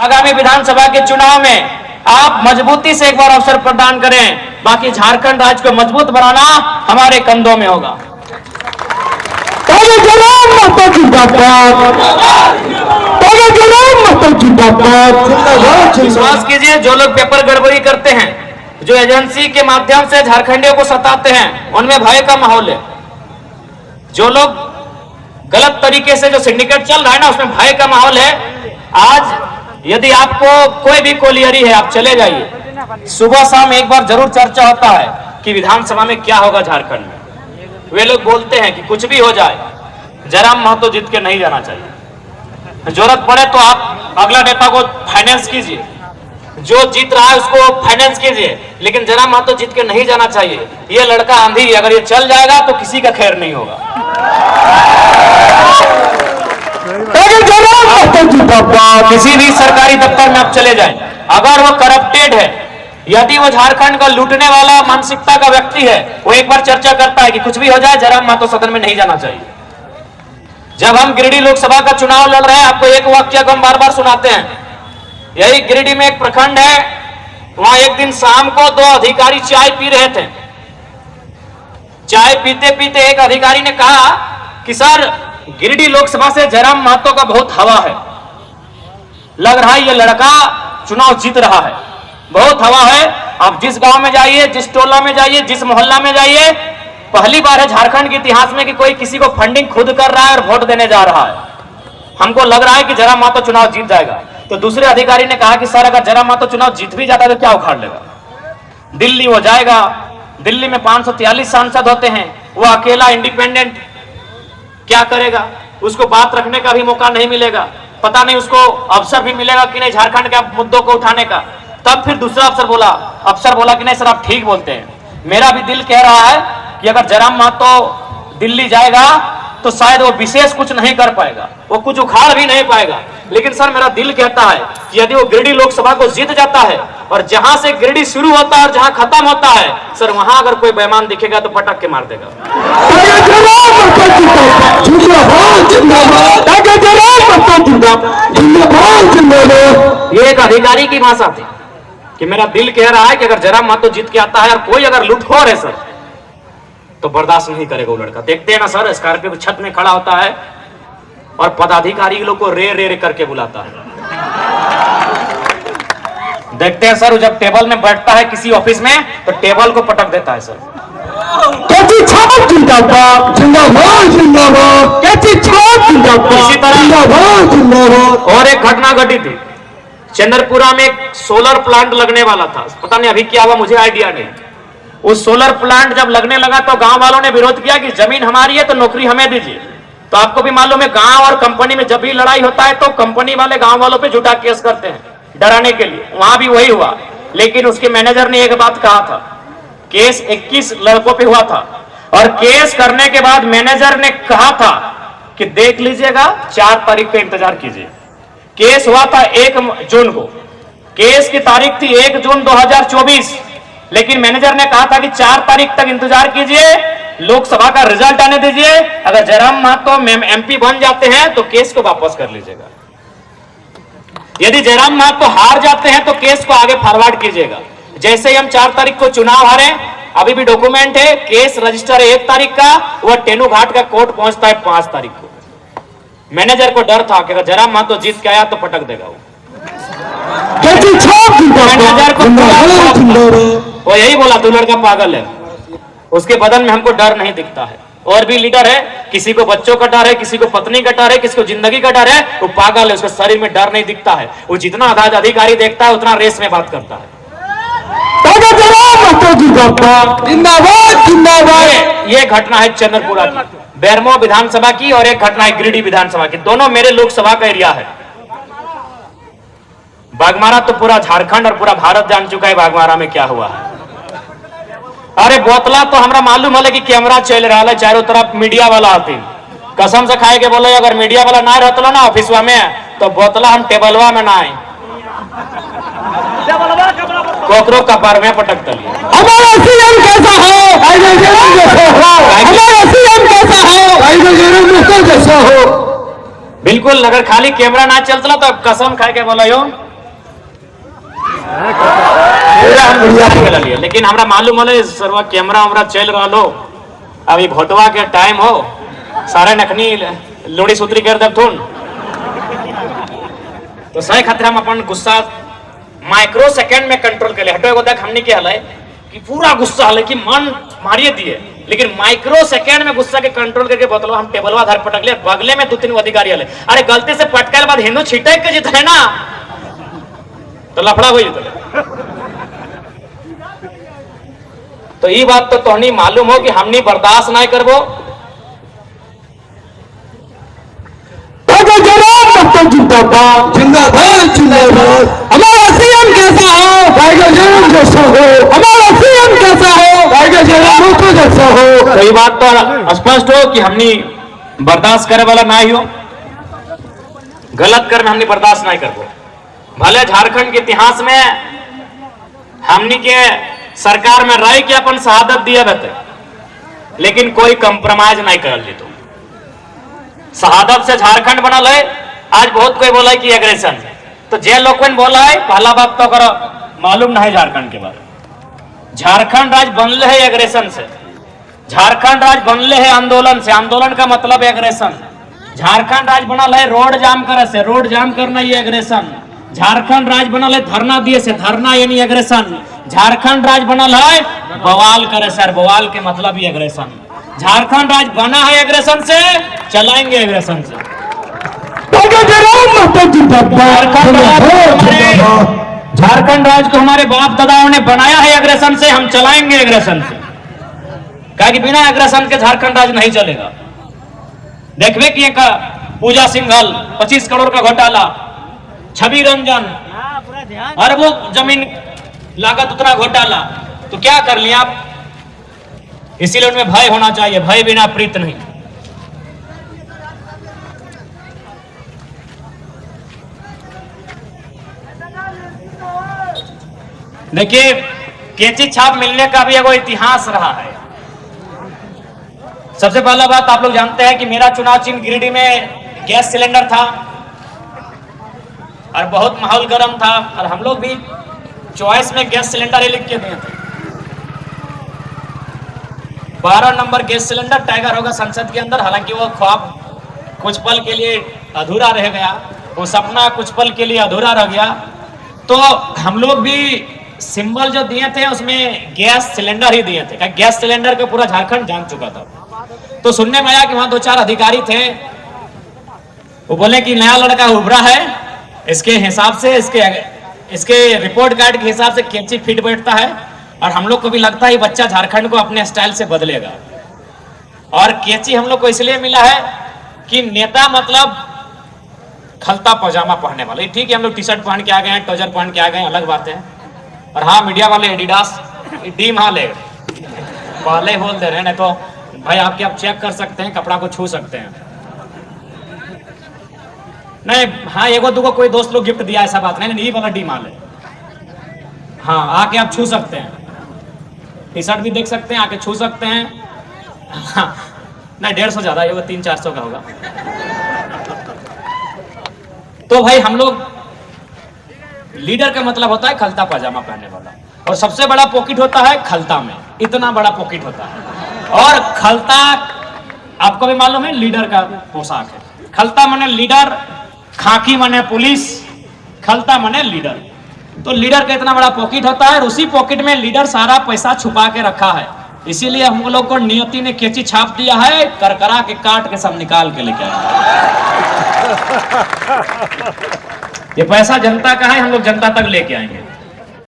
आगामी विधानसभा के चुनाव में आप मजबूती से एक बार अवसर प्रदान करें, बाकी झारखंड राज्य को मजबूत बनाना हमारे कंधों में होगा। विश्वास कीजिए, जो लोग पेपर गड़बड़ी करते हैं, जो एजेंसी के माध्यम से झारखंडियों को सताते हैं, उनमें भय का माहौल है। जो लोग गलत तरीके से जो सिंडिकेट चल रहा है ना, उसमें भय का माहौल है। आज यदि आपको कोई भी कोलियरी है, आप चले जाइए, सुबह शाम एक बार जरूर चर्चा होता है कि विधानसभा में क्या होगा झारखंड में। वे लोग बोलते हैं कि कुछ भी हो जाए, जयराम महतो जीत के नहीं जाना चाहिए। जरूरत पड़े तो आप अगला नेता को फाइनेंस कीजिए, जो जीत रहा है उसको फाइनेंस कीजिए, लेकिन जयराम महतो जीत के नहीं जाना चाहिए। ये लड़का आंधी, अगर ये चल जाएगा तो किसी का खैर नहीं होगा। किसी भी सरकारी दफ्तर में आप चले जाएं, अगर वो करप्टेड है, यदि वो झारखंड का लूटने वाला मानसिकता का व्यक्ति है, वो एक बार चर्चा करता है कि कुछ भी हो जाए, जयराम महतो सदन में नहीं जाना चाहिए। जब हम गिरिडीह लोकसभा का चुनाव लड़ रहे हैं, आपको एक वाक्य को हम बार बार सुनाते हैं। यही गिरिडीह में एक प्रखंड है, वहां एक दिन शाम को दो अधिकारी चाय पी रहे थे। चाय पीते पीते एक अधिकारी ने कहा कि सर, गिरिडीह लोकसभा से जयराम महतो का बहुत हवा है, लग रहा है ये लड़का चुनाव जीत रहा है, बहुत हवा है। आप जिस गांव में जाइए, जिस टोला में जाइए, जिस मोहल्ला में जाइए, पहली बार है झारखंड के इतिहास में कि कोई किसी को फंडिंग खुद कर रहा है और वोट देने जा रहा है। हमको लग रहा है कि जयराम महतो चुनाव जीत जाएगा। तो दूसरे अधिकारी ने कहा कि सर, अगर जयराम महतो चुनाव जीत भी जाता है तो क्या उखाड़ लेगा, दिल्ली वो जाएगा, दिल्ली में 543 सांसद होते हैं, वो अकेला इंडिपेंडेंट क्या करेगा, उसको बात रखने का भी मौका नहीं मिलेगा, पता नहीं उसको अवसर भी मिलेगा कि नहीं झारखंड के मुद्दों को उठाने का। तब फिर दूसरा अफसर बोला कि नहीं सर, आप ठीक बोलते हैं, मेरा भी दिल कह रहा है कि अगर जयराम महतो दिल्ली जाएगा तो शायद वो विशेष कुछ नहीं कर पाएगा, वो कुछ उखाड़ भी नहीं पाएगा, लेकिन सर मेरा दिल कहता है कि यदि वो गिरिडीह लोकसभा को जीत जाता है और जहां से गिरिडीह शुरू होता है और जहां खत्म होता है, सर वहां अगर कोई बेईमान दिखेगा तो पटक के मार देगा। ये एक अधिकारी की भाषा थी कि मेरा दिल कह रहा है कि अगर जयराम महतो जीत के आता है और कोई अगर लूटखोर है सर, तो बर्दाश्त नहीं करेगा वो लड़का। देखते हैं ना सर, स्कॉर्पियो की छत में खड़ा होता है और पदाधिकारी लोग को रे रे रे करके बुलाता है। देखते हैं सर, जब टेबल में बैठता है किसी ऑफिस में तो टेबल को पटक देता है सर। इसी तरह और एक घटना घटी थी, चंद्रपुरा में एक सोलर प्लांट लगने वाला था, पता नहीं अभी क्या हुआ, मुझे आइडिया नहीं। उस सोलर प्लांट जब लगने लगा तो गांव वालों ने विरोध किया कि जमीन हमारी है तो नौकरी हमें दीजिए। तो आपको भी मालूम है, गांव और कंपनी में जब भी लड़ाई होता है तो कंपनी वाले गांव वालों पे झूठा केस करते हैं डराने के लिए। वहां भी वही हुआ, लेकिन उसके मैनेजर ने एक बात कहा था, केस 21 लड़कों पे हुआ था और केस करने के बाद मैनेजर ने कहा था कि देख लीजिएगा, 4 तारीख पे इंतजार कीजिए। केस हुआ था 1 जून को, केस की तारीख थी 1 जून 2024, लेकिन मैनेजर ने कहा था कि 4 तारीख तक इंतजार कीजिए, लोकसभा का रिजल्ट आने दीजिए, अगर जयराम महतो एमपी बन जाते हैं तो केस को वापस कर लीजिएगा, यदि जयराम महतो हार जाते हैं तो केस को आगे फॉरवर्ड कीजिएगा। जैसे ही हम 4 तारीख को चुनाव हारे, अभी भी डॉक्यूमेंट है, केस रजिस्टर है 1 तारीख का, वह टेनू घाट का कोर्ट पहुंचता है 5 तारीख को। मैनेजर को डर था कि अगर जयराम महतो जीत के आया तो पटक देगा वो। मैनेजर को वो यही बोला, तू लड़का पागल है, उसके बदन में हमको डर नहीं दिखता है। और भी लीडर है, किसी को बच्चों का डर है, किसी को पत्नी का डर है, किसी को जिंदगी का डर है, वो पागल है, उसके शरीर में डर नहीं दिखता है। वो जितना अधिकारी देखता है उतना रेस में बात करता है। ये घटना है चंद्रपुरा की, बेरमो विधानसभा की, और एक घटना है गिरिडीह विधानसभा की, दोनों मेरे लोकसभा का एरिया है। बागमारा तो पूरा झारखंड और पूरा भारत जान चुका है बागमारा में क्या हुआ है। अरे बोतला तो हमरा मालूम है कि कैमरा चल रहा है, चारों तरफ मीडिया वाला आती, कसम से खाए के बोलो, अगर मीडिया वाला ना रहता ना ऑफिसवा में तो बोतला हम टेबलवा में ना आए, कोकरो कपार में पटक तली। हमारा सीएम कैसा है, हमारा सीएम कैसा हो। बिल्कुल, अगर खाली कैमरा ना चलता तो कसम खाए के बोलो यो पूरा हम गुस्सा निकल लिए, लेकिन हमरा मालूम है सर्व कैमरा वैमरा चल रहा लो, अभी भोटवा के टाइम हो, सारे नखनी लोड़ी सूत्री कर दे थून, तो सही खातिर हम अपन गुस्सा माइक्रो सेकंड में कंट्रोल कर ले। हटो एगो देख हमने क्या हले कि पूरा गुस्सा हले कि मन मारिए दिए, लेकिन माइक्रो सेकंड में गुस्सा के कंट्रोल करके बतलो हम टेबलवा धर पटक ले, बगले में 2-3 अधिकारी हले, अरे गलती से पटकल बाद हिंदू छिटक के जित है ना तो लफड़ा हो जाता। तो ये बात तो तोहनी मालूम हो कि हमनी बर्दाश्त नहीं करबो। जिंदाबाद जिंदाबाद जिंदाबाद। हमारा सीएम कैसा हो? टाइगर जरूर जैसा हो। हमारा सीएम कैसा हो? टाइगर जरूर जैसा हो। तो ये बात तो स्पष्ट हो कि हमनी बर्दाश्त करे वाला ना ही हो, गलत कर्म हमनी बर्दाश्त नहीं करबो। भले झारखंड के इतिहास में हमनी के सरकार में रह के अपन शहादत दिया रहते, लेकिन कोई कंप्रोमाइज नहीं करल जीतो। शहादत से झारखंड बनल है। आज बहुत कोई बोला है कि एग्रेशन, तो जे लोग बोला है पहला बात तो करो मालूम नहीं झारखंड के बारे में। झारखंड राज्य बनले है एग्रेशन से, झारखंड राज्य बनले है आंदोलन से, आंदोलन का मतलब एग्रेशन। झारखंड राज्य बनल है रोड जाम करे से, रोड जाम करना ये एग्रेशन। झारखंड राज्य बनल है धरना दिए से, धरना यानी एग्रेशन। झारखंड राज्य बनल है बवाल करे सर, बवाल के मतलब ही एग्रेशन। झारखंड राज्य बना है एग्रेशन से, चलाएंगे एग्रेशन से। झारखंड राज्य को हमारे बाप दादाओं ने बनाया है एग्रेशन से, हम चलाएंगे एग्रेशन से। क्या कि बिना एग्रेशन के झारखंड राज्य नहीं चलेगा। देखवे कि एक पूजा सिंघल 25 करोड़ का घोटाला, छवि रंजन अरबों जमीन लागत उतना घोटाला, तो क्या कर लिया आप? इसीलिए उनमें भय होना चाहिए, भय बिना प्रीत नहीं। देखिए केची छाप मिलने का भी एगो इतिहास रहा है। सबसे पहला बात आप लोग जानते हैं कि मेरा चुनाव चिन्ह गिरिडीह में गैस सिलेंडर था और बहुत माहौल गर्म था, और हम लोग भी चॉइस में गैस सिलेंडर ही लिख के दिए थे। 12 नंबर गैस सिलेंडर टाइगर होगा संसद के अंदर। हालांकि वो ख्वाब कुछ पल के लिए अधूरा रह गया, वो सपना कुछ पल के लिए अधूरा रह गया। तो हम लोग भी सिंबल जो दिए थे उसमें गैस सिलेंडर ही दिए थे, गैस सिलेंडर को पूरा झारखंड जान चुका था। तो सुनने में आया कि वहां 2-4 अधिकारी थे, वो बोले कि नया लड़का उभरा है, इसके हिसाब से इसके रिपोर्ट कार्ड के हिसाब से कैंची फिट बैठता है, और हम लोग को भी लगता है बच्चा झारखंड को अपने स्टाइल से बदलेगा। और कैंची हम लोग को इसलिए मिला है कि नेता मतलब खलता पजामा पहनने वाले। ठीक है हम लोग टी शर्ट पहन के आ गए हैं, ट्राउजर पहन के आ गए हैं, अलग बात है। और हाँ मीडिया वाले एडिडास डीम हाल है पहले बोल दे रहे हैं, नहीं तो भाई आपके आप चेक कर सकते हैं, कपड़ा को छू सकते हैं। नहीं हाँ एगो दूगो कोई दोस्त लोग गिफ्ट दिया, ऐसा बात नहीं, यही वाला डी माल है। हाँ आके आप छू सकते हैं, टी शर्ट भी देख सकते हैं, आके छू सकते हैं। हाँ, नहीं 150 ज्यादा, ये 300-400 का होगा। तो भाई हम लोग लीडर का मतलब होता है खलता पजामा पहनने वाला, और सबसे बड़ा पॉकेट होता है खलता में, इतना बड़ा पॉकेट होता है। और खलता आपको भी मालूम है लीडर का पोशाक है। खलता माने लीडर, खाकी माने पुलिस, खलता माने लीडर। तो लीडर का इतना बड़ा पॉकेट होता है, और उसी पॉकेट में लीडर सारा पैसा छुपा के रखा है। इसीलिए हम लोग को नियति ने कैंची छाप दिया है, करकरा के काट के सब निकाल के लेके आएंगे। ये पैसा जनता का है, हम लोग जनता तक लेके आएंगे।